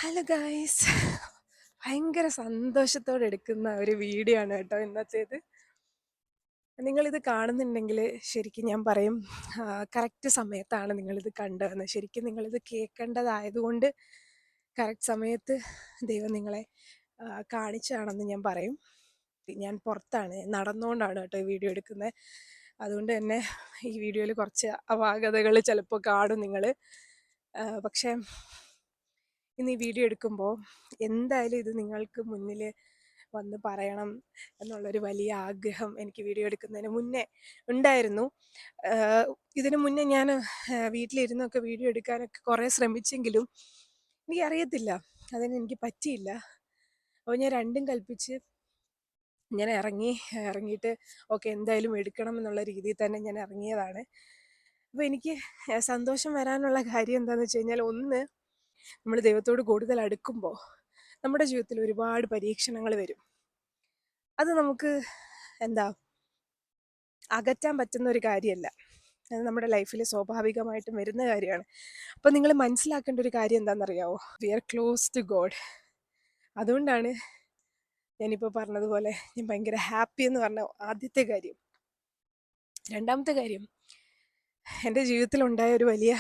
Hello guys. ഭയങ്കര സന്തോഷത്തോടെ എടുക്കുന്ന ഒരു വീഡിയോ ആണ് കേട്ടോ ഇന്നത്തേത്. നിങ്ങളിത് കാണുന്നുണ്ടെങ്കിൽ ശരിക്കും ഞാൻ പറയും, കറക്റ്റ് സമയത്താണ് നിങ്ങളിത് കണ്ടതെന്ന്. ശരിക്കും നിങ്ങളിത് കേൾക്കേണ്ടതായതുകൊണ്ട് കറക്റ്റ് സമയത്ത് ദൈവം നിങ്ങളെ കാണിച്ചാണെന്ന് ഞാൻ പറയും. ഞാൻ പുറത്താണ്, നടന്നുകൊണ്ടാണ് കേട്ടോ ഈ വീഡിയോ എടുക്കുന്നത്. അതുകൊണ്ട് തന്നെ ഈ വീഡിയോയിൽ കുറച്ച് അപാകതകൾ ചിലപ്പോൾ കാണും നിങ്ങൾ. പക്ഷേ ഇന്ന് ഈ വീഡിയോ എടുക്കുമ്പോൾ എന്തായാലും ഇത് നിങ്ങൾക്ക് മുന്നിൽ വന്ന് പറയണം എന്നുള്ളൊരു വലിയ ആഗ്രഹം എനിക്ക് വീഡിയോ എടുക്കുന്നതിന് മുന്നേ ഉണ്ടായിരുന്നു. ഇതിനു മുന്നേ ഞാൻ വീട്ടിലിരുന്നൊക്കെ വീഡിയോ എടുക്കാനൊക്കെ കുറേ ശ്രമിച്ചെങ്കിലും എനിക്കറിയത്തില്ല, എനിക്ക് പറ്റിയില്ല. അപ്പോൾ ഞാൻ രണ്ടും കൽപ്പിച്ച് ഞാൻ ഇറങ്ങിയിട്ട് ഓക്കെ എന്തായാലും എടുക്കണം എന്നുള്ള രീതിയിൽ തന്നെ ഞാൻ ഇറങ്ങിയതാണ്. അപ്പോൾ എനിക്ക് സന്തോഷം വരാനുള്ള കാര്യം എന്താണെന്ന് വെച്ച് കഴിഞ്ഞാൽ, ഒന്ന്, നമ്മൾ ദൈവത്തോട് കൂടുതൽ അടുക്കുമ്പോൾ നമ്മുടെ ജീവിതത്തിൽ ഒരുപാട് പരീക്ഷണങ്ങൾ വരും. അത് നമുക്ക് അകറ്റാൻ പറ്റുന്ന ഒരു കാര്യമല്ല. അത് നമ്മുടെ ലൈഫിൽ സ്വാഭാവികമായിട്ടും വരുന്ന കാര്യമാണ്. അപ്പം നിങ്ങൾ മനസ്സിലാക്കേണ്ട ഒരു കാര്യം എന്താണെന്നറിയാവോ? We are close to God. അതുകൊണ്ടാണ് ഞാനിപ്പോൾ പറഞ്ഞതുപോലെ ഞാൻ ഭയങ്കര ഹാപ്പി എന്ന് പറഞ്ഞ ആദ്യത്തെ കാര്യം. രണ്ടാമത്തെ കാര്യം, എൻ്റെ ജീവിതത്തിലുണ്ടായ ഒരു വലിയ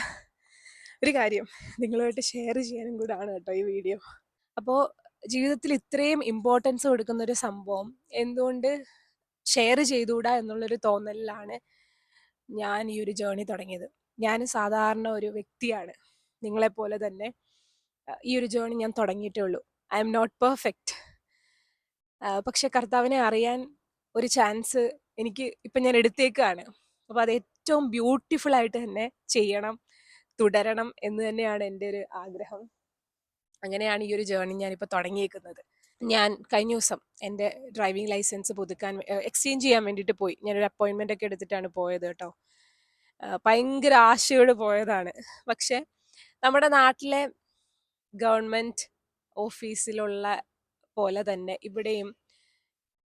ഒരു കാര്യം നിങ്ങളുമായിട്ട് ഷെയർ ചെയ്യാനും കൂടെ ആണ് കേട്ടോ ഈ വീഡിയോ. അപ്പോൾ ജീവിതത്തിൽ ഇത്രയും ഇമ്പോർട്ടൻസ് കൊടുക്കുന്ന ഒരു സംഭവം എന്തുകൊണ്ട് ഷെയർ ചെയ്തുകൂടാ എന്നുള്ളൊരു തോന്നലിലാണ് ഞാൻ ഈ ഒരു ജേർണി തുടങ്ങിയത്. ഞാൻ സാധാരണ ഒരു വ്യക്തിയാണ്, നിങ്ങളെപ്പോലെ തന്നെ. ഈ ഒരു ജേർണി ഞാൻ തുടങ്ങിയിട്ടേ ഉള്ളൂ. I'm not perfect. പക്ഷെ കർത്താവിനെ അറിയാൻ ഒരു ചാൻസ് എനിക്ക് ഇപ്പം ഞാൻ എടുത്തേക്കാണ്. അപ്പോൾ അത് ഏറ്റവും ബ്യൂട്ടിഫുൾ ആയിട്ട് തന്നെ ചെയ്യണം, തുടരണം എന്ന് തന്നെയാണ് എൻ്റെ ഒരു ആഗ്രഹം. അങ്ങനെയാണ് ഈ ഒരു ജേർണി ഞാനിപ്പോൾ തുടങ്ങിയേക്കുന്നത്. ഞാൻ കഴിഞ്ഞ ദിവസം എൻ്റെ ഡ്രൈവിംഗ് ലൈസൻസ് പുതുക്കാൻ എക്സ്ചേഞ്ച് ചെയ്യാൻ വേണ്ടിയിട്ട് പോയി. ഞാനൊരു അപ്പോയിൻമെൻ്റ് ഒക്കെ എടുത്തിട്ടാണ് പോയത് കേട്ടോ. ഭയങ്കര ആശയോട് പോയതാണ്. പക്ഷെ നമ്മുടെ നാട്ടിലെ ഗവൺമെൻറ് ഓഫീസിലുള്ള പോലെ തന്നെ ഇവിടെയും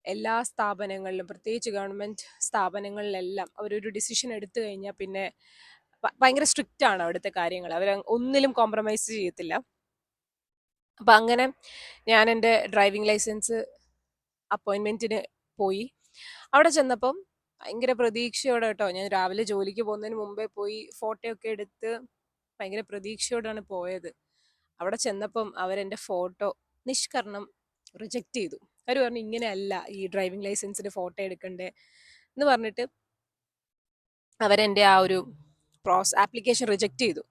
എല്ലാ സ്ഥാപനങ്ങളിലും, പ്രത്യേകിച്ച് ഗവൺമെൻറ് സ്ഥാപനങ്ങളിലെല്ലാം അവരൊരു ഡിസിഷൻ എടുത്തു കഴിഞ്ഞാൽ പിന്നെ ഭയങ്കര സ്ട്രിക്റ്റ് ആണ് അവിടുത്തെ കാര്യങ്ങൾ. അവർ ഒന്നിലും കോംപ്രമൈസ് ചെയ്യത്തില്ല. അപ്പം അങ്ങനെ ഞാൻ എൻ്റെ ഡ്രൈവിംഗ് ലൈസൻസ് അപ്പോയിൻമെൻറ്റിന് പോയി. അവിടെ ചെന്നപ്പം ഭയങ്കര പ്രതീക്ഷയോടെ കേട്ടോ, ഞാൻ രാവിലെ ജോലിക്ക് പോകുന്നതിന് മുമ്പേ പോയി ഫോട്ടോ ഒക്കെ എടുത്ത് ഭയങ്കര പ്രതീക്ഷയോടാണ് പോയത്. അവിടെ ചെന്നപ്പം അവരെൻ്റെ ഫോട്ടോ നിഷ്കർണം റിജക്റ്റ് ചെയ്തു. അവർ പറഞ്ഞു ഇങ്ങനെയല്ല ഈ ഡ്രൈവിംഗ് ലൈസൻസിന് ഫോട്ടോ എടുക്കണ്ടേ എന്ന് പറഞ്ഞിട്ട് അവരെൻ്റെ ആ ഒരു ആപ്ലിക്കേഷൻ റിജക്റ്റ് ചെയ്തു.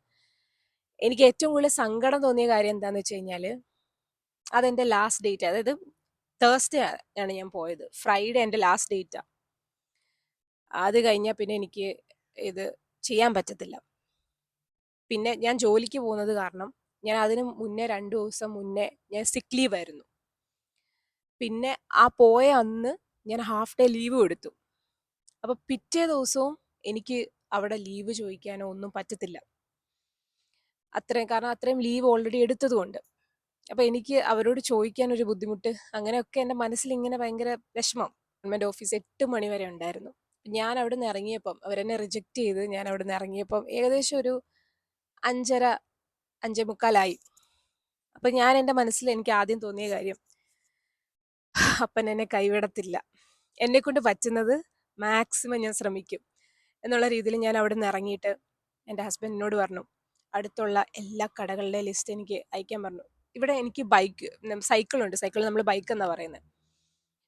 എനിക്ക് ഏറ്റവും കൂടുതൽ സങ്കടം തോന്നിയ കാര്യം എന്താണെന്ന് വെച്ച് കഴിഞ്ഞാൽ, അതെൻ്റെ ലാസ്റ്റ് ഡേറ്റ്, അതായത് തേഴ്സ്ഡേ ആണ് ഞാൻ പോയത്. ഫ്രൈഡേ എൻ്റെ ലാസ്റ്റ് ഡേറ്റാണ്. അത് കഴിഞ്ഞാൽ പിന്നെ എനിക്ക് ഇത് ചെയ്യാൻ പറ്റത്തില്ല. പിന്നെ ഞാൻ ജോലിക്ക് പോകുന്നത് കാരണം ഞാൻ അതിന് മുന്നേ 2 ദിവസം മുന്നേ ഞാൻ സിക്ക് ലീവ് ആയിരുന്നു. പിന്നെ ആ പോയ അന്ന് ഞാൻ ഹാഫ് ഡേ ലീവ് എടുത്തു. അപ്പോൾ പിറ്റേ ദിവസവും എനിക്ക് അവിടെ ലീവ് ചോദിക്കാനോ ഒന്നും പറ്റത്തില്ല. കാരണം അത്രയും ലീവ് ഓൾറെഡി എടുത്തതുകൊണ്ട്. അപ്പോൾ എനിക്ക് അവരോട് ചോദിക്കാനൊരു ബുദ്ധിമുട്ട്, അങ്ങനെയൊക്കെ എൻ്റെ മനസ്സിൽ ഇങ്ങനെ ഭയങ്കര വിഷമം. ഗവൺമെൻറ് ഓഫീസ് 8 മണി വരെ ഉണ്ടായിരുന്നു. ഞാൻ അവിടെ നിന്ന് ഇറങ്ങിയപ്പം, അവരെന്നെ റിജക്റ്റ് ചെയ്ത് ഞാൻ അവിടെ നിന്ന് ഇറങ്ങിയപ്പം ഏകദേശം ഒരു 5:30, 5:45. അപ്പം ഞാൻ എൻ്റെ മനസ്സിൽ എനിക്ക് ആദ്യം തോന്നിയ കാര്യം, അപ്പൻ എന്നെ കൈവിടത്തില്ല, എന്നെക്കൊണ്ട് പറ്റുന്നത് മാക്സിമം ഞാൻ ശ്രമിക്കും എന്നുള്ള രീതിയിൽ ഞാൻ അവിടെ നിന്ന് ഇറങ്ങിയിട്ട് എൻ്റെ ഹസ്ബൻഡിനോട് പറഞ്ഞു, അടുത്തുള്ള എല്ലാ കടകളുടെ ലിസ്റ്റ് എനിക്ക് അയക്കാൻ പറഞ്ഞു. ഇവിടെ എനിക്ക് സൈക്കിളുണ്ട്, സൈക്കിൾ നമ്മൾ ബൈക്ക് എന്നാണ് പറയുന്നത്.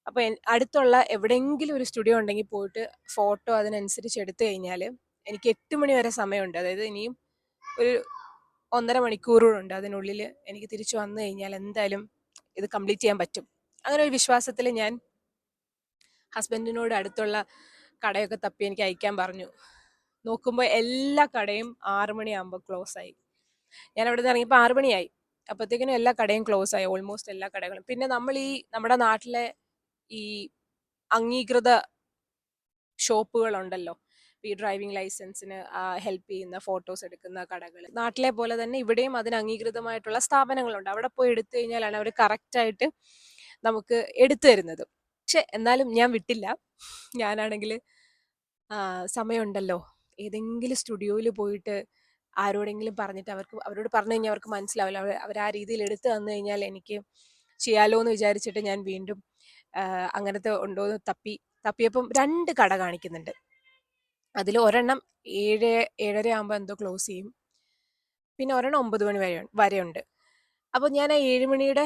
അപ്പോൾ അടുത്തുള്ള എവിടെയെങ്കിലും ഒരു സ്റ്റുഡിയോ ഉണ്ടെങ്കിൽ പോയിട്ട് ഫോട്ടോ അതിനനുസരിച്ച് എടുത്തു കഴിഞ്ഞാൽ എനിക്ക് 8 മണി വരെ സമയമുണ്ട്. അതായത് ഇനിയും ഒരു 1.5 മണിക്കൂറുണ്ട്. അതിനുള്ളിൽ എനിക്ക് തിരിച്ചു വന്നു കഴിഞ്ഞാൽ എന്തായാലും ഇത് കംപ്ലീറ്റ് ചെയ്യാൻ പറ്റും. അങ്ങനെ ഒരു വിശ്വാസത്തിൽ ഞാൻ ഹസ്ബൻഡിനോട് അടുത്തുള്ള കടയൊക്കെ തപ്പി എനിക്ക് അയക്കാൻ പറഞ്ഞു. നോക്കുമ്പോൾ എല്ലാ കടയും 6 മണിയാകുമ്പോൾ ക്ലോസ് ആയി. ഞാൻ അവിടെ നിന്ന് ഇറങ്ങിയപ്പോൾ 6 മണിയായി. അപ്പോഴത്തേക്കിനും എല്ലാ കടയും ക്ലോസ് ആയി, ഓൾമോസ്റ്റ് എല്ലാ കടകളും. പിന്നെ നമ്മൾ നമ്മുടെ നാട്ടിലെ ഈ അംഗീകൃത ഷോപ്പുകളുണ്ടല്ലോ, ഈ ഡ്രൈവിംഗ് ലൈസൻസിന് ഹെൽപ്പ് ചെയ്യുന്ന, ഫോട്ടോസ് എടുക്കുന്ന കടകൾ, നാട്ടിലെ പോലെ തന്നെ ഇവിടെയും അതിന് അംഗീകൃതമായിട്ടുള്ള സ്ഥാപനങ്ങളുണ്ട്. അവിടെ പോയി എടുത്തു കഴിഞ്ഞാലാണ് അവർ കറക്റ്റായിട്ട് നമുക്ക് എടുത്തു തരുന്നത്. പക്ഷെ എന്നാലും ഞാൻ വിട്ടില്ല. ഞാനാണെങ്കിൽ സമയമുണ്ടല്ലോ, ഏതെങ്കിലും സ്റ്റുഡിയോയിൽ പോയിട്ട് ആരോടെങ്കിലും പറഞ്ഞിട്ട് അവരോട് പറഞ്ഞു കഴിഞ്ഞാൽ അവർക്ക് മനസ്സിലാവില്ല. അവർ ആ രീതിയിൽ എടുത്തു തന്നു കഴിഞ്ഞാൽ എനിക്ക് ചെയ്യാലോ എന്ന് വിചാരിച്ചിട്ട് ഞാൻ വീണ്ടും അങ്ങനത്തെ ഉണ്ടോയെന്ന് തപ്പിയപ്പം 2 കട കാണിക്കുന്നുണ്ട്. അതിൽ ഒരെണ്ണം 7, 7:30 ആകുമ്പോൾ എന്തോ ക്ലോസ് ചെയ്യും. പിന്നെ ഒരെണ്ണം 9 മണി വരെയുണ്ട്. അപ്പോൾ ഞാൻ ആ 7 മണിയുടെ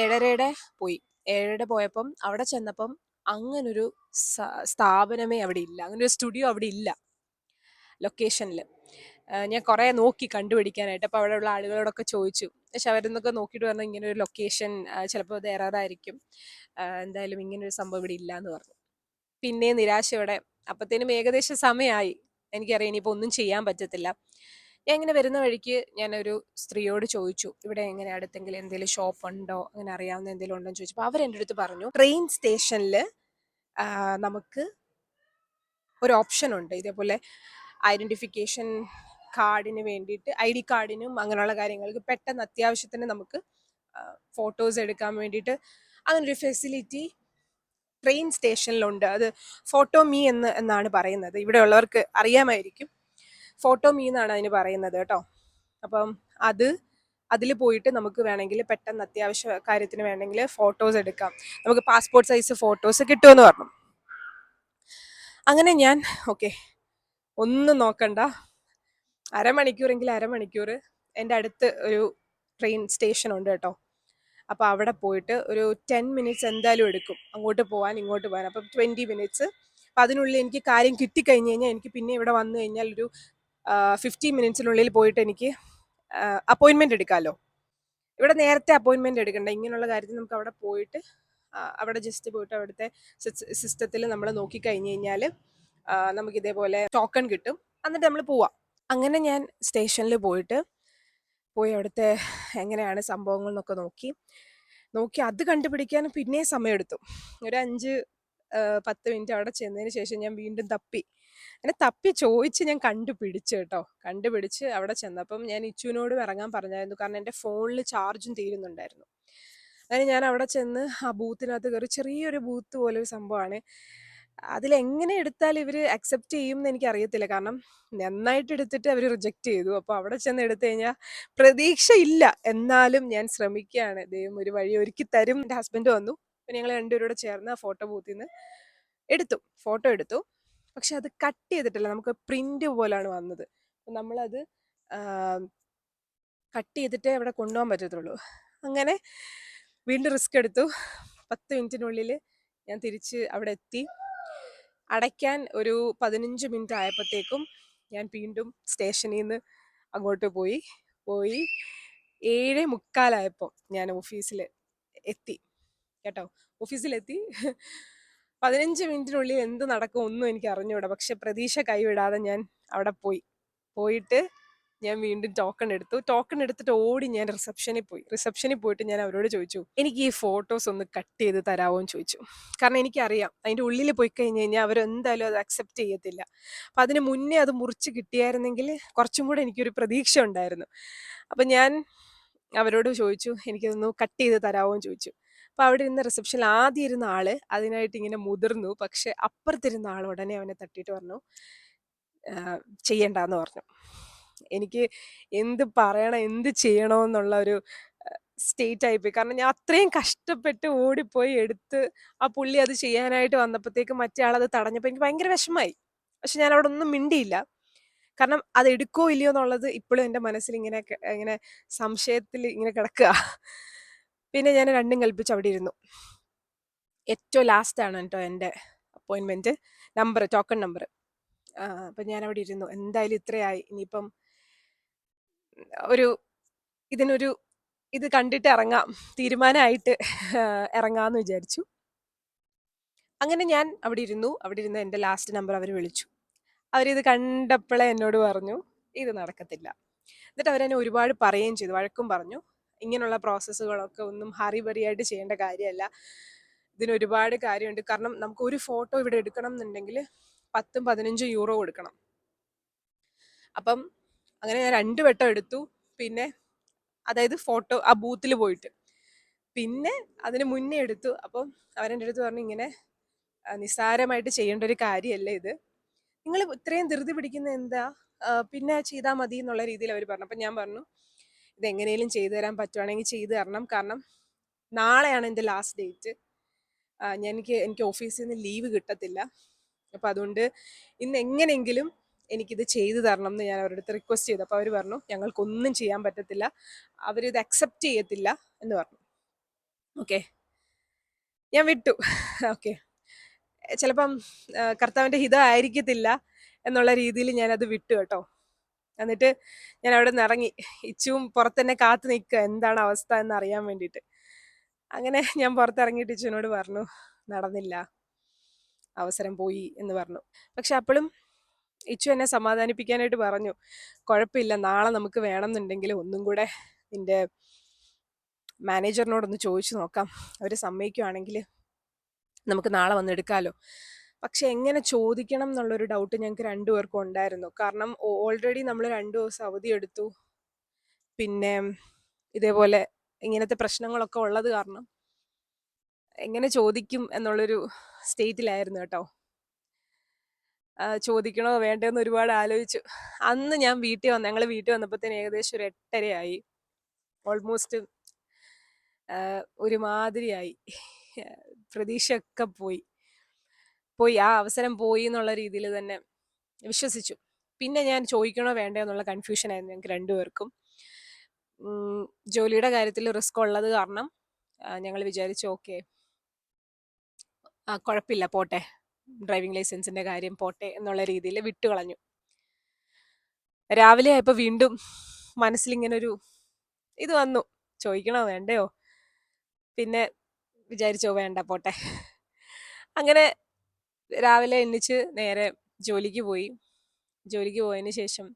7:30യുടെ പോയി. 7:30 പോയപ്പം അവിടെ ചെന്നപ്പം അങ്ങനൊരു സ്ഥാപനമേ അവിടെ ഇല്ല. അങ്ങനൊരു സ്റ്റുഡിയോ അവിടെ ഇല്ല ലൊക്കേഷനിൽ. ഞാൻ കുറേ നോക്കി കണ്ടുപിടിക്കാനായിട്ട്. അപ്പോൾ അവിടെയുള്ള ആളുകളോടൊക്കെ ചോദിച്ചു. പക്ഷെ അവരെന്നൊക്കെ നോക്കിയിട്ട് പറഞ്ഞു ഇങ്ങനെ ഒരു ലൊക്കേഷൻ ചിലപ്പോൾ അത് എററായിരിക്കും, എന്തായാലും ഇങ്ങനൊരു സംഭവം ഇവിടെ ഇല്ല എന്ന് പറഞ്ഞു. പിന്നെ നിരാശയോടെ അപ്പത്തേനും ഏകദേശം സമയമായി. എനിക്കറിയാം ഇനിയിപ്പോൾ ഒന്നും ചെയ്യാൻ പറ്റത്തില്ല. ഞാൻ ഇങ്ങനെ വരുന്ന വഴിക്ക് ഞാനൊരു സ്ത്രീയോട് ചോദിച്ചു, ഇവിടെ എങ്ങനെ അടുത്തെങ്കിലും എന്തെങ്കിലും ഷോപ്പ് ഉണ്ടോ, അങ്ങനെ അറിയാവുന്ന എന്തെങ്കിലും ഉണ്ടോ എന്ന് ചോദിച്ചപ്പോൾ അവരെൻ്റെ അടുത്ത് പറഞ്ഞു, ട്രെയിൻ സ്റ്റേഷനിൽ നമുക്ക് ഒരു ഓപ്ഷൻ ഉണ്ട്. ഇതേപോലെ ഐഡൻറ്റിഫിക്കേഷൻ കാർഡിന് വേണ്ടിയിട്ട്, ID കാർഡിനും അങ്ങനെയുള്ള കാര്യങ്ങൾക്ക് പെട്ടെന്ന് അത്യാവശ്യത്തിന് നമുക്ക് ഫോട്ടോസ് എടുക്കാൻ വേണ്ടിയിട്ട് അങ്ങനൊരു ഫെസിലിറ്റി ട്രെയിൻ സ്റ്റേഷനിലുണ്ട്. അത് ഫോട്ടോ മീ എന്നാണ് പറയുന്നത്. ഇവിടെ ഉള്ളവർക്ക് അറിയാമായിരിക്കും. ഫോട്ടോ മീ എന്നാണ് അതിന് പറയുന്നത് കേട്ടോ. അപ്പം അതിൽ പോയിട്ട് നമുക്ക് വേണമെങ്കിൽ പെട്ടെന്ന് അത്യാവശ്യ കാര്യത്തിന് വേണമെങ്കിൽ ഫോട്ടോസ് എടുക്കാം. നമുക്ക് പാസ്പോർട്ട് സൈസ് ഫോട്ടോസ് കിട്ടുമെന്ന് പറഞ്ഞു. അങ്ങനെ ഞാൻ ഓക്കെ, ഒന്നും നോക്കണ്ട, അരമണിക്കൂർ എൻ്റെ അടുത്ത് ഒരു ട്രെയിൻ സ്റ്റേഷൻ ഉണ്ട് കേട്ടോ. അപ്പോൾ അവിടെ പോയിട്ട് ഒരു 10 മിനിറ്റ്സ് എന്തായാലും എടുക്കും അങ്ങോട്ട് പോകാൻ ഇങ്ങോട്ട് പോകാൻ. അപ്പം 20 മിനിറ്റ്സ്. അപ്പം അതിനുള്ളിൽ എനിക്ക് കാര്യം കിട്ടിക്കഴിഞ്ഞ് കഴിഞ്ഞാൽ എനിക്ക് പിന്നെ ഇവിടെ വന്നു കഴിഞ്ഞാൽ ഒരു 15 മിനിറ്റ്സിനുള്ളിൽ പോയിട്ട് എനിക്ക് അപ്പോയിൻമെൻറ്റ് എടുക്കാമല്ലോ. ഇവിടെ നേരത്തെ അപ്പോയിൻമെൻറ്റ് എടുക്കണ്ട. ഇങ്ങനെയുള്ള കാര്യത്തിൽ നമുക്ക് അവിടെ പോയിട്ട് അവിടെ ജസ്റ്റ് പോയിട്ട് അവിടുത്തെ സിസ്റ്റത്തിൽ നമ്മൾ നോക്കിക്കഴിഞ്ഞ് കഴിഞ്ഞാൽ നമുക്ക് ഇതേപോലെ ടോക്കൺ കിട്ടും. എന്നിട്ട് നമ്മൾ പോവാം. അങ്ങനെ ഞാൻ സ്റ്റേഷനിൽ പോയി അവിടുത്തെ എങ്ങനെയാണ് സംഭവങ്ങൾ എന്നൊക്കെ നോക്കി അത് കണ്ടുപിടിക്കാൻ പിന്നെയും സമയമെടുത്തു. ഒരു 5-10 മിനിറ്റ് അവിടെ ചെന്നതിന് ശേഷം ഞാൻ വീണ്ടും തപ്പി ചോദിച്ച് ഞാൻ കണ്ടുപിടിച്ചു കേട്ടോ. കണ്ടുപിടിച്ച് അവിടെ ചെന്നപ്പം ഞാൻ ഇച്ചുവിനോടും ഇറങ്ങാൻ പറഞ്ഞായിരുന്നു, കാരണം എൻ്റെ ഫോണിൽ ചാർജും തീരുന്നുണ്ടായിരുന്നു. അങ്ങനെ ഞാൻ അവിടെ ചെന്ന് ആ ബൂത്തിനകത്ത് കയറി. ചെറിയൊരു ബൂത്ത് പോലെ ഒരു സംഭവമാണ്. അതിലെങ്ങനെ എടുത്താൽ ഇവർ അക്സെപ്റ്റ് ചെയ്യും എന്ന് എനിക്കറിയത്തില്ല, കാരണം നന്നായിട്ട് എടുത്തിട്ട് അവർ റിജക്റ്റ് ചെയ്തു. അപ്പോൾ അവിടെ ചെന്ന് എടുത്തു കഴിഞ്ഞാൽ പ്രതീക്ഷയില്ല. എന്നാലും ഞാൻ ശ്രമിക്കുകയാണ്. ദൈവം ഒരു വഴി ഒരുക്കി തരും. എൻ്റെ ഹസ്ബൻഡ് വന്നു. പിന്നെ ഞങ്ങൾ രണ്ടുപേരോട് ചേർന്ന് ആ ഫോട്ടോ ബൂത്തിൽ നിന്ന് ഫോട്ടോ എടുത്തു. പക്ഷെ അത് കട്ട് ചെയ്തിട്ടില്ല, നമുക്ക് പ്രിന്റ് പോലാണ് വന്നത്. അപ്പം നമ്മളത് കട്ട് ചെയ്തിട്ടേ അവിടെ കൊണ്ടുപോകാൻ പറ്റത്തുള്ളൂ. അങ്ങനെ വീണ്ടും റിസ്ക് എടുത്തു. 10 മിനിറ്റിനുള്ളിൽ ഞാൻ തിരിച്ച് അവിടെ എത്തി. അടയ്ക്കാൻ ഒരു 15 മിനിറ്റ് ആയപ്പോഴത്തേക്കും ഞാൻ വീണ്ടും സ്റ്റേഷനിൽ നിന്ന് അങ്ങോട്ട് പോയി 7:45 ഞാൻ ഓഫീസിൽ എത്തി കേട്ടോ. ഓഫീസിലെത്തി 15 മിനിറ്റിനുള്ളിൽ എന്ത് നടക്കും ഒന്നും എനിക്ക് അറിഞ്ഞൂടാ. പക്ഷെ പ്രതീക്ഷ കൈവിടാതെ ഞാൻ അവിടെ പോയിട്ട് ഞാൻ വീണ്ടും ടോക്കൺ എടുത്തിട്ട് ഓടി ഞാൻ റിസപ്ഷനിൽ പോയിട്ട് ഞാൻ അവരോട് ചോദിച്ചു, എനിക്ക് ഈ ഫോട്ടോസ് ഒന്ന് കട്ട് ചെയ്ത് തരാമോ എന്ന് ചോദിച്ചു. കാരണം എനിക്കറിയാം അതിൻ്റെ ഉള്ളിൽ പോയി കഴിഞ്ഞ് കഴിഞ്ഞാൽ അവരെന്തായാലും അത് അക്സെപ്റ്റ് ചെയ്യത്തില്ല. അപ്പം അതിന് മുന്നേ അത് മുറിച്ച് കിട്ടിയായിരുന്നെങ്കിൽ കുറച്ചും കൂടെ എനിക്കൊരു പ്രതീക്ഷ ഉണ്ടായിരുന്നു. അപ്പം ഞാൻ അവരോട് ചോദിച്ചു, എനിക്കതൊന്ന് കട്ട് ചെയ്ത് തരാമോ എന്ന് ചോദിച്ചു. അപ്പോൾ അവിടെ ഇരുന്ന റിസപ്ഷനിൽ ആദ്യം ഇരുന്ന ആള് അതിനായിട്ട് ഇങ്ങനെ മുതിർന്നു. പക്ഷെ അപ്പുറത്തിരുന്ന ആൾ ഉടനെ അവനെ തട്ടിയിട്ട് പറഞ്ഞു, ചെയ്യണ്ടെന്ന് പറഞ്ഞു. എനിക്ക് എന്ത് പറയണം എന്ത് ചെയ്യണമെന്നുള്ള ഒരു സ്റ്റേറ്റ് ആയിപ്പോയി. കാരണം ഞാൻ അത്രയും കഷ്ടപ്പെട്ട് ഓടിപ്പോയി എടുത്ത് ആ പുള്ളി അത് ചെയ്യാനായിട്ട് വന്നപ്പോഴത്തേക്ക് മറ്റേ ആളത് തടഞ്ഞപ്പോൾ എനിക്ക് ഭയങ്കര വിഷമമായി. പക്ഷെ ഞാൻ അവിടെ ഒന്നും മിണ്ടിയില്ല. കാരണം അത് എടുക്കോ ഇല്ലയോ എന്നുള്ളത് ഇപ്പോഴും എൻ്റെ മനസ്സിൽ ഇങ്ങനെ സംശയത്തിൽ ഇങ്ങനെ കിടക്കുക. പിന്നെ ഞാൻ രണ്ടും കൽപ്പിച്ച് അവിടെ ഇരുന്നു. ഏറ്റവും ലാസ്റ്റാണ് കേട്ടോ എൻ്റെ അപ്പോയിൻമെൻറ്റ് നമ്പർ, ടോക്കൺ നമ്പർ. അപ്പം ഞാൻ അവിടെ ഇരുന്നു. എന്തായാലും ഇത്രയായി, ഇനിയിപ്പം ഇത് കണ്ടിട്ട് ഇറങ്ങാം, തീരുമാനമായിട്ട് ഇറങ്ങാമെന്ന് വിചാരിച്ചു. അങ്ങനെ ഞാൻ അവിടെ ഇരുന്ന് എൻ്റെ ലാസ്റ്റ് നമ്പർ അവർ വിളിച്ചു. അവരിത് കണ്ടപ്പോഴേ എന്നോട് പറഞ്ഞു ഇത് നടക്കത്തില്ല. എന്നിട്ട് അവരെന്നെ ഒരുപാട് പറയുകയും ചെയ്തു, വഴക്കും പറഞ്ഞു. ഇങ്ങനെയുള്ള പ്രോസസ്സുകളൊക്കെ ഒന്നും ഹറിബറിയായിട്ട് ചെയ്യേണ്ട കാര്യമല്ല, ഇതിന് ഒരുപാട് കാര്യമുണ്ട്. കാരണം നമുക്ക് ഒരു ഫോട്ടോ ഇവിടെ എടുക്കണം എന്നുണ്ടെങ്കിൽ 10-15 യൂറോ കൊടുക്കണം. അപ്പം അങ്ങനെ ഞാൻ 2 വട്ടം എടുത്തു. പിന്നെ അതായത് ഫോട്ടോ ആ ബൂത്തിൽ പോയിട്ട്, പിന്നെ അതിന് മുന്നേ എടുത്തു. അപ്പം അവരെൻ്റെ അടുത്ത് പറഞ്ഞു, ഇങ്ങനെ നിസ്സാരമായിട്ട് ചെയ്യേണ്ട ഒരു കാര്യമല്ല ഇത്, നിങ്ങൾ ഇത്രയും ധൃതി പിടിക്കുന്ന എന്താ, പിന്നെ ചെയ്താൽ മതി എന്നുള്ള രീതിയിൽ അവർ പറഞ്ഞു. അപ്പം ഞാൻ പറഞ്ഞു ഇതെങ്ങനെയും ചെയ്തു തരാൻ പറ്റുവാണെങ്കിൽ ചെയ്തു തരണം, കാരണം നാളെയാണ് എൻ്റെ ലാസ്റ്റ് ഡേറ്റ്. എനിക്ക് ഓഫീസിൽ നിന്ന് ലീവ് കിട്ടത്തില്ല. അപ്പം അതുകൊണ്ട് ഇന്ന് എങ്ങനെയെങ്കിലും എനിക്കിത് ചെയ്തു തരണം എന്ന് ഞാൻ അവരുടെ അടുത്ത് റിക്വസ്റ്റ് ചെയ്തു. അപ്പോൾ അവർ പറഞ്ഞു ഞങ്ങൾക്കൊന്നും ചെയ്യാൻ പറ്റത്തില്ല, അവരിത് അക്സെപ്റ്റ് ചെയ്യത്തില്ല എന്ന് പറഞ്ഞു. ഓക്കെ, ഞാൻ വിട്ടു. ഓക്കെ, ചിലപ്പം കർത്താവിൻ്റെ ഹിതമായിരിക്കത്തില്ല എന്നുള്ള രീതിയിൽ ഞാനത് വിട്ടു കേട്ടോ. എന്നിട്ട് ഞാൻ അവിടെ നിന്ന് ഇറങ്ങി. ഇച്ചുവും പുറത്തന്നെ കാത്തു നിൽക്കുക എന്താണ് അവസ്ഥ എന്ന് അറിയാൻ വേണ്ടിയിട്ട്. അങ്ങനെ ഞാൻ പുറത്തിറങ്ങിയിട്ട് ഇച്ചുവിനോട് പറഞ്ഞു നടന്നില്ല, അവസരം പോയി എന്ന് പറഞ്ഞു. പക്ഷെ അപ്പോഴും ഇച്ചു എന്നെ സമാധാനിപ്പിക്കാനായിട്ട് പറഞ്ഞു കുഴപ്പമില്ല, നാളെ നമുക്ക് വേണമെന്നുണ്ടെങ്കിൽ ഒന്നും കൂടെ നിന്റെ മാനേജറിനോടൊന്ന് ചോദിച്ചു നോക്കാം, അവർ സമ്മതിക്കുവാണെങ്കിൽ നമുക്ക് നാളെ വന്നെടുക്കാമല്ലോ. പക്ഷെ എങ്ങനെ ചോദിക്കണം എന്നുള്ളൊരു ഡൗട്ട് ഞങ്ങൾക്ക് രണ്ടുപേർക്കും ഉണ്ടായിരുന്നു. കാരണം ഓൾറെഡി നമ്മൾ 2 ദിവസം അവധി എടുത്തു. പിന്നെ ഇതേപോലെ ഇങ്ങനത്തെ പ്രശ്നങ്ങളൊക്കെ ഉള്ളത് കാരണം എങ്ങനെ ചോദിക്കും എന്നുള്ളൊരു സ്റ്റേറ്റിലായിരുന്നു കേട്ടോ. ചോദിക്കണോ വേണ്ടതെന്ന് ഒരുപാട് ആലോചിച്ചു. അന്ന് ഞാൻ ഞങ്ങൾ വീട്ടിൽ വന്നപ്പോഴത്തേന് ഏകദേശം ഒരു 8:30 ഓൾമോസ്റ്റ് ഒരുമാതിരിയായി. പ്രതീക്ഷയൊക്കെ പോയി ആ അവസരം പോയി എന്നുള്ള രീതിയിൽ തന്നെ വിശ്വസിച്ചു. പിന്നെ ഞാൻ ചോദിക്കണോ വേണ്ടോ എന്നുള്ള കൺഫ്യൂഷനായിരുന്നു ഞങ്ങൾക്ക് രണ്ടുപേർക്കും. ജോലിയുടെ കാര്യത്തിൽ റിസ്ക് ഉള്ളത് കാരണം ഞങ്ങൾ വിചാരിച്ചു ഓക്കെ കുഴപ്പമില്ല പോട്ടെ, ഡ്രൈവിംഗ് ലൈസൻസിന്റെ കാര്യം പോട്ടെ എന്നുള്ള രീതിയിൽ വിട്ടുകളഞ്ഞു. രാവിലെ ആയപ്പോൾ വീണ്ടും മനസ്സിലിങ്ങനൊരു ഇത് വന്നു, ചോദിക്കണോ വേണ്ടയോ. പിന്നെ വിചാരിച്ചോ വേണ്ട പോട്ടെ. അങ്ങനെ രാവിലെ എണ്ണിച്ച് നേരെ ജോലിക്ക് പോയതിന് ശേഷം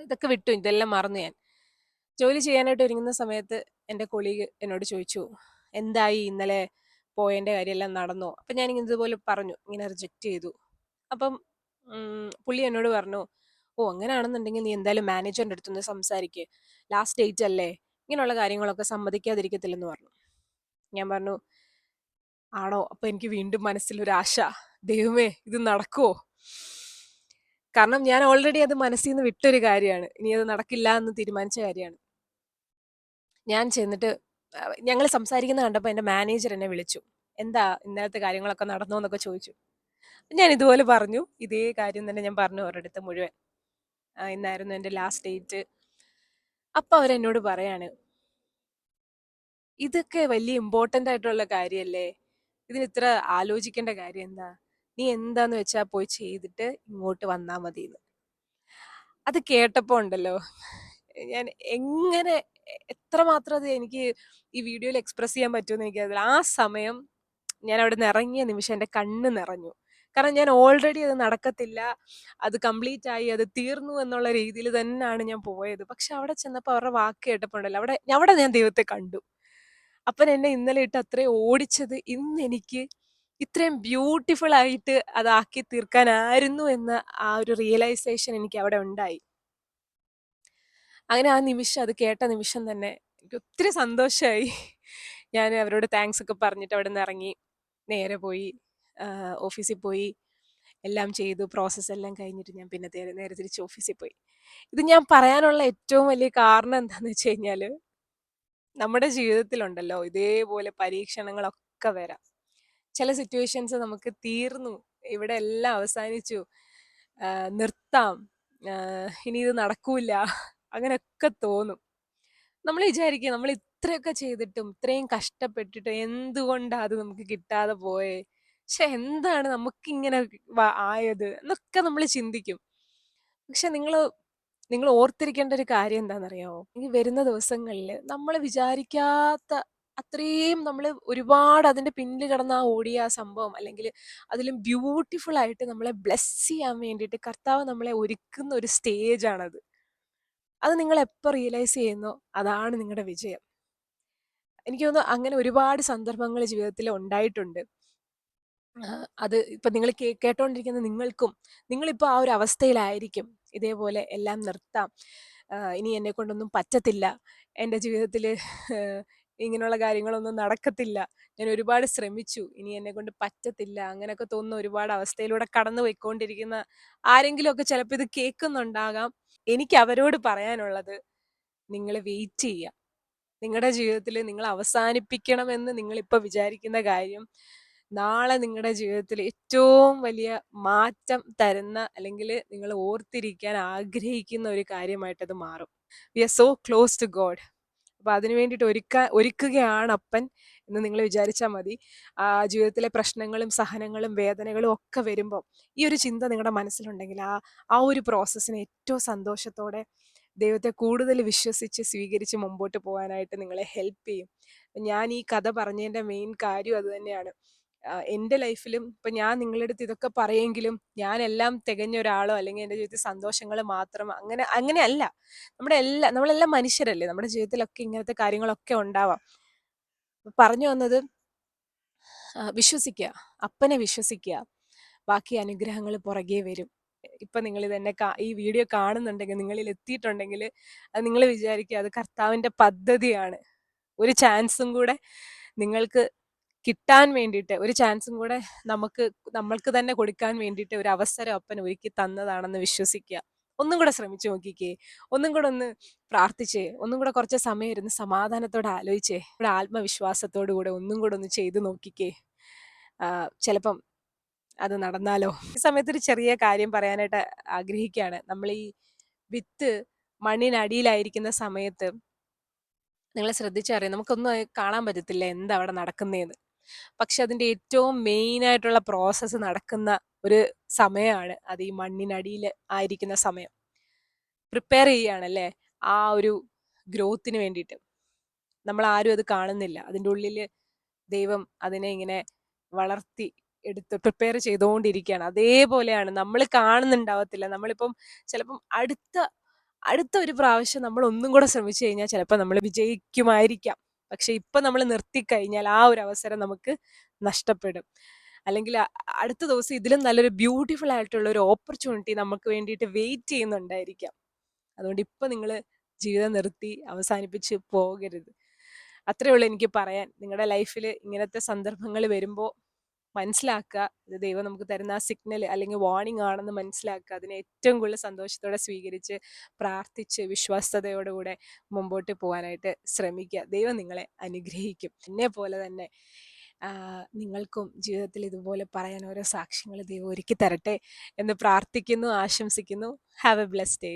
ഇതൊക്കെ വിട്ടു, ഇതെല്ലാം മറന്നു. ഞാൻ ജോലി ചെയ്യാനായിട്ട് ഒരുങ്ങുന്ന സമയത്ത് എൻ്റെ കൊളീഗ് എന്നോട് ചോദിച്ചു എന്തായി ഇന്നലെ പോയതിൻ്റെ കാര്യമെല്ലാം നടന്നോ. അപ്പം ഞാൻ ഇതുപോലെ പറഞ്ഞു ഇങ്ങനെ റിജക്റ്റ് ചെയ്തു. അപ്പം പുള്ളി എന്നോട് പറഞ്ഞു അങ്ങനെയാണെന്നുണ്ടെങ്കിൽ നീ എന്തായാലും മാനേജറിൻ്റെ അടുത്തൊന്ന് സംസാരിക്കുക, ലാസ്റ്റ് ഡേറ്റ് അല്ലേ, ഇങ്ങനെയുള്ള കാര്യങ്ങളൊക്കെ സമ്മതിക്കാതിരിക്കത്തില്ലെന്ന് പറഞ്ഞു. ഞാൻ പറഞ്ഞു ആണോ. അപ്പം എനിക്ക് വീണ്ടും മനസ്സിലൊരാശ, ദൈവമേ ഇത് നടക്കുമോ. കാരണം ഞാൻ ഓൾറെഡി അത് മനസ്സിൽ നിന്ന് വിട്ടൊരു കാര്യമാണ്, ഇനി അത് നടക്കില്ല എന്ന് തീരുമാനിച്ച കാര്യമാണ്. ഞാൻ ചെന്നിട്ട് ഞങ്ങൾ സംസാരിക്കുന്ന കണ്ടപ്പോൾ എൻ്റെ മാനേജർ എന്നെ വിളിച്ചു, എന്താ ഇന്നലത്തെ കാര്യങ്ങളൊക്കെ നടന്നോ എന്നൊക്കെ ചോദിച്ചു. ഞാൻ ഇതുപോലെ പറഞ്ഞു, ഇതേ കാര്യം തന്നെ ഞാൻ പറഞ്ഞു അവരുടെ അടുത്ത് മുഴുവൻ. ഇന്നായിരുന്നു എൻ്റെ ലാസ്റ്റ് ഡേറ്റ്. അപ്പം അവരെന്നോട് പറയാണ് ഇതൊക്കെ വലിയ ഇമ്പോർട്ടൻ്റ് ആയിട്ടുള്ള കാര്യമല്ലേ, ഇതിന് ഇത്ര ആലോചിക്കേണ്ട കാര്യം എന്താ, നീ എന്താന്ന് വെച്ചാൽ പോയി ചെയ്തിട്ട് ഇങ്ങോട്ട് വന്നാൽ മതി എന്ന്. അത് കേട്ടപ്പോൾ ഉണ്ടല്ലോ ഞാൻ എങ്ങനെ എത്രമാത്രം അത് എനിക്ക് ഈ വീഡിയോയിൽ എക്സ്പ്രസ് ചെയ്യാൻ പറ്റുമെന്ന് എനിക്കറിയില്ല. ആ സമയം ഞാൻ അവിടെ നിന്ന് ഇറങ്ങിയ നിമിഷം എൻ്റെ കണ്ണ് നിറഞ്ഞു. കാരണം ഞാൻ ഓൾറെഡി അത് നടക്കത്തില്ല, അത് കംപ്ലീറ്റ് ആയി, അത് തീർന്നു എന്നുള്ള രീതിയിൽ തന്നെയാണ് ഞാൻ പോയത്. പക്ഷെ അവിടെ ചെന്നപ്പോൾ അവരുടെ വാക്ക് കേട്ടപ്പോൾ ഉണ്ടല്ലോ അവിടെ ഞാൻ ദൈവത്തെ കണ്ടു. അപ്പൻ എന്നെ ഇന്നലെ ഇട്ട് അത്രയും ഓടിച്ചത് ഇന്ന് എനിക്ക് ഇത്രയും ബ്യൂട്ടിഫുൾ ആയിട്ട് അതാക്കി തീർക്കാനായിരുന്നു എന്ന ആ ഒരു റിയലൈസേഷൻ എനിക്ക് അവിടെ ഉണ്ടായി. അങ്ങനെ ആ നിമിഷം, അത് കേട്ട നിമിഷം തന്നെ എനിക്ക് ഒത്തിരി സന്തോഷമായി. ഞാൻ അവരോട് താങ്ക്സ് ഒക്കെ പറഞ്ഞിട്ട് അവിടെ നിന്ന് ഇറങ്ങി നേരെ പോയി ഓഫീസിൽ പോയി എല്ലാം ചെയ്തു. പ്രോസസ്സ് എല്ലാം കഴിഞ്ഞിട്ട് ഞാൻ പിന്നെ നേരെ തിരിച്ച് ഓഫീസിൽ പോയി. ഇത് ഞാൻ പറയാനുള്ള ഏറ്റവും വലിയ കാരണം എന്താണെന്ന് വെച്ച് കഴിഞ്ഞാൽ നമ്മുടെ ജീവിതത്തിലുണ്ടല്ലോ ഇതേപോലെ പരീക്ഷണങ്ങളൊക്കെ വരാം. ചില സിറ്റുവേഷൻസ് നമുക്ക് തീർന്നു, ഇവിടെ എല്ലാം അവസാനിച്ചു, നിർത്താം, ഇനി ഇത് നടക്കൂല, അങ്ങനെയൊക്കെ തോന്നും. നമ്മൾ വിചാരിക്കുക നമ്മൾ ഇത്രയൊക്കെ ചെയ്തിട്ടും ഇത്രയും കഷ്ടപ്പെട്ടിട്ടും എന്തുകൊണ്ടാണ് അത് നമുക്ക് കിട്ടാതെ പോയേ, പക്ഷെ എന്താണ് നമുക്കിങ്ങനെ ആയത് എന്നൊക്കെ നമ്മൾ ചിന്തിക്കും. പക്ഷെ നിങ്ങൾ ഓർത്തിരിക്കേണ്ട ഒരു കാര്യം എന്താണെന്നറിയാമോ, ഈ വരുന്ന ദിവസങ്ങളിൽ നമ്മൾ വിചാരിക്കാത്ത അത്രയും നമ്മൾ ഒരുപാട് അതിന്റെ പിന്നിൽ കിടന്ന ആ ഓടിയ ആ സംഭവം, അല്ലെങ്കിൽ അതിലും ബ്യൂട്ടിഫുൾ ആയിട്ട് നമ്മളെ ബ്ലെസ് ചെയ്യാൻ വേണ്ടിയിട്ട് കർത്താവ് നമ്മളെ ഒരുക്കുന്ന ഒരു സ്റ്റേജ് ആണത്. അത് നിങ്ങൾ എപ്പോൾ റിയലൈസ് ചെയ്യുന്നോ അതാണ് നിങ്ങളുടെ വിജയം. എനിക്ക് തോന്നുന്നു അങ്ങനെ ഒരുപാട് സന്ദർഭങ്ങൾ ജീവിതത്തിൽ ഉണ്ടായിട്ടുണ്ട്. അത് ഇപ്പം നിങ്ങൾ കേട്ടോണ്ടിരിക്കുന്ന നിങ്ങളിപ്പോൾ ആ ഒരു അവസ്ഥയിലായിരിക്കും, ഇതേപോലെ എല്ലാം നിർത്താം, ഇനി എന്നെ കൊണ്ടൊന്നും പറ്റത്തില്ല, എൻ്റെ ജീവിതത്തിൽ ഇങ്ങനെയുള്ള കാര്യങ്ങളൊന്നും നടക്കത്തില്ല, ഞാൻ ഒരുപാട് ശ്രമിച്ചു, ഇനി എന്നെ കൊണ്ട് പറ്റത്തില്ല, അങ്ങനെയൊക്കെ തോന്നുന്ന ഒരുപാട് അവസ്ഥയിലൂടെ കടന്നു പോയിക്കൊണ്ടിരിക്കുന്ന ആരെങ്കിലും ഒക്കെ ചിലപ്പോൾ ഇത് കേൾക്കുന്നുണ്ടാകാം. എനിക്ക് അവരോട് പറയാനുള്ളത്, നിങ്ങൾ വെയിറ്റ് ചെയ്യുക. നിങ്ങളുടെ ജീവിതത്തിൽ നിങ്ങൾ അവസാനിപ്പിക്കണമെന്ന് നിങ്ങളിപ്പോൾ വിചാരിക്കുന്ന കാര്യം നാളെ നിങ്ങളുടെ ജീവിതത്തിൽ ഏറ്റവും വലിയ മാറ്റം തരുന്ന, അല്ലെങ്കിൽ നിങ്ങൾ ഓർത്തിരിക്കാൻ ആഗ്രഹിക്കുന്ന ഒരു കാര്യമായിട്ടത് മാറും. We are so close to God. അപ്പൊ അതിനു വേണ്ടിയിട്ട് ഒരുക്കുകയാണ് അപ്പൻ എന്ന് നിങ്ങൾ വിചാരിച്ചാൽ മതി. ജീവിതത്തിലെ പ്രശ്നങ്ങളും സഹനങ്ങളും വേദനകളും ഒക്കെ വരുമ്പോൾ ഈ ഒരു ചിന്ത നിങ്ങളുടെ മനസ്സിലുണ്ടെങ്കിൽ ആ ഒരു പ്രോസസ്സിനെ ഏറ്റവും സന്തോഷത്തോടെ ദൈവത്തെ കൂടുതൽ വിശ്വസിച്ച് സ്വീകരിച്ച് മുമ്പോട്ട് പോകാനായിട്ട് നിങ്ങളെ ഹെൽപ്പ് ചെയ്യും. ഞാൻ ഈ കഥ പറഞ്ഞതിൻ്റെ മെയിൻ കാര്യം അത് തന്നെയാണ്. എൻ്റെ ലൈഫിലും ഇപ്പം ഞാൻ നിങ്ങളുടെ അടുത്ത് ഇതൊക്കെ പറയെങ്കിലും ഞാനെല്ലാം തികഞ്ഞ ഒരാളോ അല്ലെങ്കിൽ എൻ്റെ ജീവിതത്തിൽ സന്തോഷങ്ങൾ മാത്രം അങ്ങനെയല്ല. നമ്മളെല്ലാം മനുഷ്യരല്ലേ, നമ്മുടെ ജീവിതത്തിലൊക്കെ ഇങ്ങനത്തെ കാര്യങ്ങളൊക്കെ ഉണ്ടാവാം. പറഞ്ഞു വന്നത്, വിശ്വസിക്കുക, അപ്പനെ വിശ്വസിക്കുക, ബാക്കി അനുഗ്രഹങ്ങൾ പുറകെ വരും. ഇപ്പൊ നിങ്ങൾ ഇതെന്നെ ഈ വീഡിയോ കാണുന്നുണ്ടെങ്കിൽ, നിങ്ങളിൽ എത്തിയിട്ടുണ്ടെങ്കിൽ അത് നിങ്ങൾ വിചാരിക്കുക അത് കർത്താവിന്റെ പദ്ധതിയാണ്. ഒരു ചാൻസും കൂടെ നിങ്ങൾക്ക് കിട്ടാൻ വേണ്ടിയിട്ട്, ഒരു ചാൻസും കൂടെ നമ്മൾക്ക് തന്നെ കൊടുക്കാൻ വേണ്ടിയിട്ട് ഒരു അവസരം അപ്പൻ ഒരുക്കി തന്നതാണെന്ന് വിശ്വസിക്കുക. ഒന്നും കൂടെ ശ്രമിച്ചു നോക്കിക്കേ, ഒന്നും കൂടെ ഒന്ന് പ്രാർത്ഥിച്ചേ, ഒന്നും കൂടെ കുറച്ച് സമയം ഇരുന്ന് സമാധാനത്തോടെ ആലോചിച്ചേ, ഇവിടെ ആത്മവിശ്വാസത്തോടു കൂടെ ഒന്നും കൂടെ ഒന്ന് ചെയ്തു നോക്കിക്കേ. ചിലപ്പം അത് നടന്നാലോ. ഈ സമയത്ത് ഒരു ചെറിയ കാര്യം പറയാനായിട്ട് ആഗ്രഹിക്കുകയാണ്. നമ്മൾ ഈ വിത്ത് മണ്ണിനടിയിലായിരിക്കുന്ന സമയത്ത് നിങ്ങൾ ശ്രദ്ധിച്ചറിയാം, നമുക്കൊന്നും കാണാൻ പറ്റത്തില്ല എന്താ അവിടെ നടക്കുന്നതെന്ന്. പക്ഷെ അതിന്റെ ഏറ്റവും മെയിൻ ആയിട്ടുള്ള പ്രോസസ്സ് നടക്കുന്ന ഒരു സമയമാണ് അത്, ഈ മണ്ണിനടിയിൽ ആയിരിക്കുന്ന സമയം. പ്രിപ്പയർ ചെയ്യുകയാണല്ലേ ആ ഒരു ഗ്രോത്തിന് വേണ്ടിയിട്ട്. നമ്മൾ ആരും അത് കാണുന്നില്ല. അതിൻ്റെ ഉള്ളിൽ ദൈവം അതിനെ ഇങ്ങനെ വളർത്തി എടുത്ത് പ്രിപ്പയർ ചെയ്തുകൊണ്ടിരിക്കുകയാണ്. അതേപോലെയാണ്, നമ്മൾ കാണുന്നുണ്ടാവത്തില്ല. നമ്മളിപ്പം ചിലപ്പം അടുത്ത ഒരു പ്രാവശ്യം നമ്മൾ ഒന്നും കൂടെ ശ്രമിച്ചു കഴിഞ്ഞാൽ ചിലപ്പോൾ നമ്മൾ വിജയിക്കുമായിരിക്കാം. പക്ഷെ ഇപ്പൊ നമ്മൾ നിർത്തിക്കഴിഞ്ഞാൽ ആ ഒരു അവസരം നമുക്ക് നഷ്ടപ്പെടും. അല്ലെങ്കിൽ അടുത്ത ദിവസം ഇതിലും നല്ലൊരു ബ്യൂട്ടിഫുൾ ആയിട്ടുള്ള ഒരു ഓപ്പർച്യൂണിറ്റി നമുക്ക് വേണ്ടിയിട്ട് വെയിറ്റ് ചെയ്യുന്നുണ്ടായിരിക്കാം. അതുകൊണ്ട് ഇപ്പൊ നിങ്ങൾ ജീവിതം നിർത്തി അവസാനിപ്പിച്ച് പോകരുത്. അത്രേ ഉള്ളൂ എനിക്ക് പറയാൻ. നിങ്ങളുടെ ലൈഫിൽ ഇങ്ങനത്തെ സന്ദർഭങ്ങൾ വരുമ്പോൾ മനസ്സിലാക്കുക, ഇത് ദൈവം നമുക്ക് തരുന്ന ആ സിഗ്നൽ അല്ലെങ്കിൽ വാർണിംഗ് ആണെന്ന് മനസ്സിലാക്കുക. അതിനെ ഏറ്റവും കൂടുതൽ സന്തോഷത്തോടെ സ്വീകരിച്ച് പ്രാർത്ഥിച്ച് വിശ്വാസതയോടുകൂടെ മുമ്പോട്ട് പോകാനായിട്ട് ശ്രമിക്കുക. ദൈവം നിങ്ങളെ അനുഗ്രഹിക്കും. എന്നെ പോലെ തന്നെ നിങ്ങൾക്കും ജീവിതത്തിൽ ഇതുപോലെ പറയാൻ ഓരോ സാക്ഷ്യങ്ങൾ ദൈവം ഒരുക്കി തരട്ടെ എന്ന് പ്രാർത്ഥിക്കുന്നു, ആശംസിക്കുന്നു. Have A blessed day.